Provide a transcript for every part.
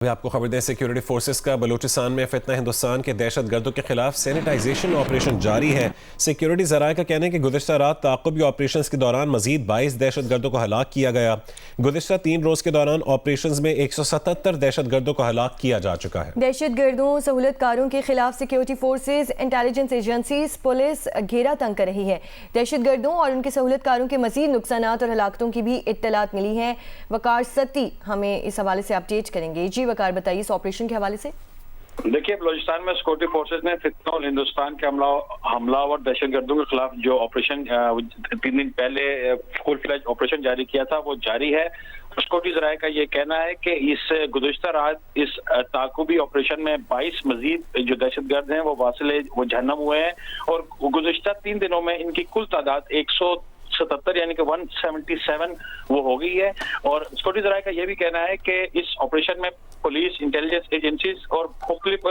अभी आपको खबर दें, सिक्योरिटी फोर्सेस का बलूचिस्तान में फितना हिंदुस्तान के दहशत गर्दों के खिलाफ सैनिटाइजेशन ऑपरेशन जारी है। सिक्योरिटी ज़राए का कहना है कि गुज़िश्ता रात ताक़ुबी ऑपरेशन के दौरान मजीद 22 दहशत गर्दों को हलाक किया गया। गुज़िश्ता 3 रोज़ के दौरान ऑपरेशन में 177 दहशत गर्दों को हलाक किया जा चुका है। दहशत गर्दों सहूलतकारों के खिलाफ security forces, intelligence agencies, police घेरा तंग कर रही है। दहशत गर्दों और उनके सहूलतकारों के मजीद नुकसानात और हलाकतों की भी इत्तलात मिली है। वकार सती हमें इस हवाले से अपडेट करेंगे। जी वकार, बताइए इस ऑपरेशन के हवाले से। देखिए, बलूचिस्तान में सिक्योरिटी फोर्सेस ने फितना और हिंदुस्तान के हमलावर दहशतगर्दों के खिलाफ जो ऑपरेशन 3 दिन पहले फुल फ्लेज ऑपरेशन जारी किया था वो जारी है। सिक्योरिटी ज़राए का ये कहना है कि इस गुज़िश्ता रात इस ताक़ुबी ऑपरेशन में 22 मजीद जो दहशतगर्द हैं वो वासिल वो जहन्नम हुए हैं और गुज़िश्ता 3 दिनों में इनकी कुल तादाद 177 यानी कि 177 वो हो गई है। और सिक्योरिटी ज़राए का यह भी कहना है कि इस ऑपरेशन में पुलिस, इंटेलिजेंस एजेंसीज और मुख्तलिफ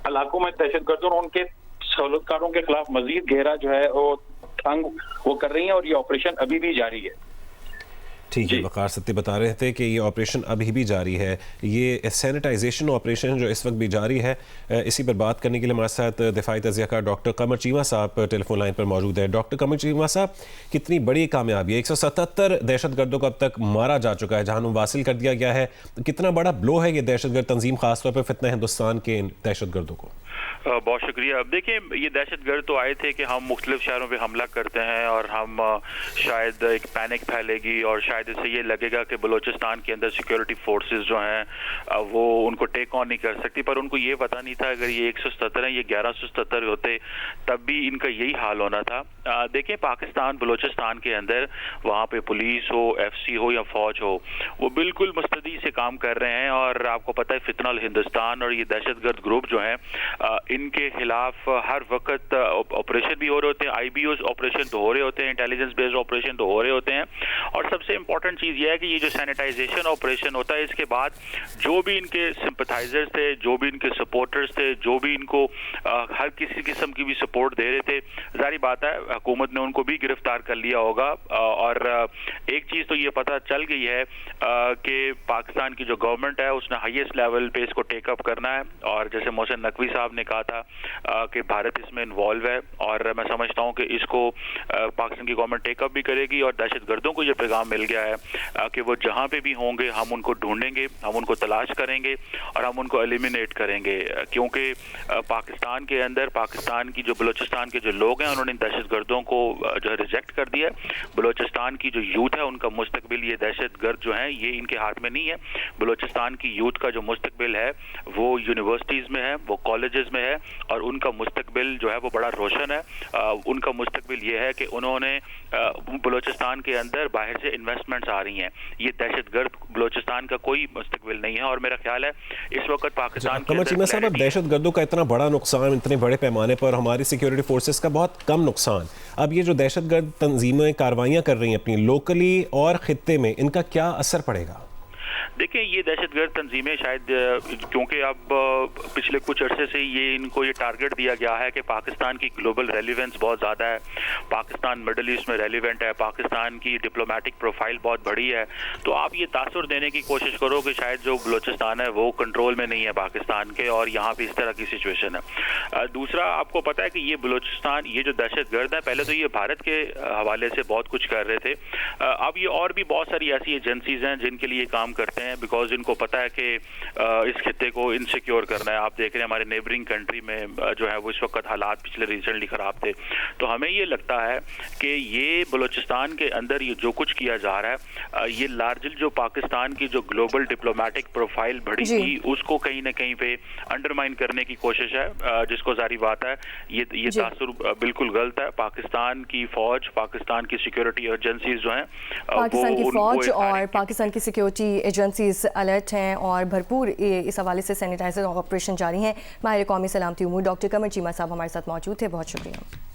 इलाकों में दहशतगर्दों और उनके सहूलतकारों के खिलाफ मजीद घेरा जो है वो तंग वो कर रही है और ये ऑपरेशन अभी भी जारी है। ठीक है, वकार सत्ती बता रहे थे कि ये ऑपरेशन अभी भी जारी है। ये सैनिटाइजेशन ऑपरेशन जो इस वक्त भी जारी है, इसी पर बात करने के लिए हमारे साथ दिफाई तज़ियाकार डॉक्टर कमर चीमा साहब टेलीफोन लाइन पर मौजूद है। डॉक्टर कमर चीमा साहब, कितनी बड़ी कामयाबी है, 177 दहशतगर्दों को अब तक मारा जा चुका है, जहां वासिल कर दिया गया है। कितना बड़ा ब्लो है ये दहशतगर्द तंजीम, खासतौर पर फितना हिंदुस्तान के दहशतगर्दों को? बहुत शुक्रिया। अब देखिए, ये दहशतगर्द तो आए थे कि हम मुख्तलिफ शहरों पे हमला करते हैं और हम शायद एक पैनिक फैलेगी और शायद इससे ये लगेगा कि बलूचिस्तान के अंदर सिक्योरिटी फोर्सेस जो हैं वो उनको टेक ऑन नहीं कर सकती। पर उनको ये पता नहीं था अगर ये 177 है, ये 1177 होते तब भी इनका यही हाल होना था। देखिए, पाकिस्तान बलूचिस्तान के अंदर वहाँ पे पुलिस हो, FC हो या फौज हो, वो बिल्कुल मुस्तैदी से काम कर रहे हैं। और आपको पता है फितना हिंदुस्तान और ये दहशतगर्द ग्रुप जो है इनके खिलाफ हर वक्त ऑपरेशन भी हो रहे होते हैं, IBO ऑपरेशन तो हो रहे होते हैं, इंटेलिजेंस बेस्ड ऑपरेशन तो हो रहे होते हैं। और सबसे इंपॉर्टेंट चीज़ यह है कि ये जो सैनिटाइजेशन ऑपरेशन होता है, इसके बाद जो भी इनके सिंपथाइजर्स थे, जो भी इनके सपोर्टर्स थे, जो भी इनको हर किसी किस्म की भी सपोर्ट दे रहे थे, जारी बात है हुकूमत ने उनको भी गिरफ्तार कर लिया होगा। और एक चीज़ तो ये पता चल गई है कि पाकिस्तान की जो गवर्नमेंट है उसने हाईएस्ट लेवल पे इसको टेकअप करना है। और जैसे मोहसिन नकवी साहब ने कहा था कि भारत इसमें इन्वॉल्व है और मैं समझता हूं कि इसको पाकिस्तान की गवर्नमेंट टेकअप भी करेगी। और दहशतगर्दों को ये पैगाम मिल गया है कि वो जहां पे भी होंगे हम उनको ढूंढेंगे, हम उनको तलाश करेंगे और हम उनको एलिमिनेट करेंगे। क्योंकि पाकिस्तान के अंदर, पाकिस्तान की जो बलूचिस्तान के जो लोग हैं उन्होंने दहशतगर्दों को जो है रिजेक्ट कर दिया। बलूचिस्तान की जो यूथ है उनका मुस्तकबिल ये दहशतगर्द जो है ये इनके हाथ में नहीं है। बलूचिस्तान की यूथ का जो मुस्तकबिल है वो यूनिवर्सिटीज़ में है, वो कॉलेजेस में है और उनका मुस्तकबिल जो है वो बड़ा रोशन है। उनका मुस्तकबिल ये है कि उन्होंने बलूचिस्तान के अंदर बाहर से इन्वेस्टमेंट्स आ रही हैं। ये दहशतगर्द बलूचिस्तान का कोई मुस्तकबिल नहीं है। और मेरा ख्याल है इस वक्त पाकिस्तान के अंदर दहशतगर्दों का इतना बड़ा नुकसान, इतने बड़े पैमाने पर, हमारी सिक्योरिटी फोर्सेस का बहुत कम नुकसान, अब ये जो दहशतगर्द तंजीमें कार्रवाइयाँ कर रही हैं अपनी लोकली और खित्ते में, इनका क्या असर पड़ेगा? देखिए, ये दहशतगर्द तंजीमें शायद क्योंकि अब पिछले कुछ अरसे से इनको ये टारगेट दिया गया है कि पाकिस्तान की ग्लोबल रेलिवेंस बहुत ज़्यादा है, पाकिस्तान मिडल ईस्ट में रेलिवेंट है, पाकिस्तान की डिप्लोमेटिक प्रोफाइल बहुत बड़ी है। तो आप ये तासुर देने की कोशिश करो कि शायद जो बलूचिस्तान है वो कंट्रोल में नहीं है पाकिस्तान के और यहाँ पे इस तरह की सिचुएशन है। दूसरा, आपको पता है कि ये बलूचिस्तान, ये जो दहशतगर्द है, पहले तो ये भारत के हवाले से बहुत कुछ कर रहे थे। अब ये और भी बहुत सारी ऐसी एजेंसीज हैं जिनके लिए काम करते हैं बिकॉज इनको पता है कि इस खित्ते को इनसिक्योर करना है। आप देख रहे हैं हमारे नेबरिंग कंट्री में जो है वो इस वक्त हालात पिछले रिसेंटली ख़राब थे। तो हमें ये लगता है कि ये बलूचिस्तान के अंदर ये जो कुछ किया जा रहा है, ये लार्जली जो पाकिस्तान की जो ग्लोबल डिप्लोमेटिक प्रोफाइल बढ़ी थी उसको कहीं ना कहीं पे अंडरमाइन करने की कोशिश है, जिसको जारी बात है ये तासुर बिल्कुल गलत है। पाकिस्तान की फौज, पाकिस्तान की सिक्योरिटी एजेंसीज जो हैं, पाकिस्तान की फौज और पाकिस्तान की सिक्योरिटी एजेंसीज अलर्ट हैं और भरपूर इस हवाले से सैनिटाइजर ऑपरेशन जारी हैं। माहिर कौमी सलामती उमूर डॉक्टर कमर चीमा साहब हमारे साथ मौजूद थे, बहुत शुक्रिया।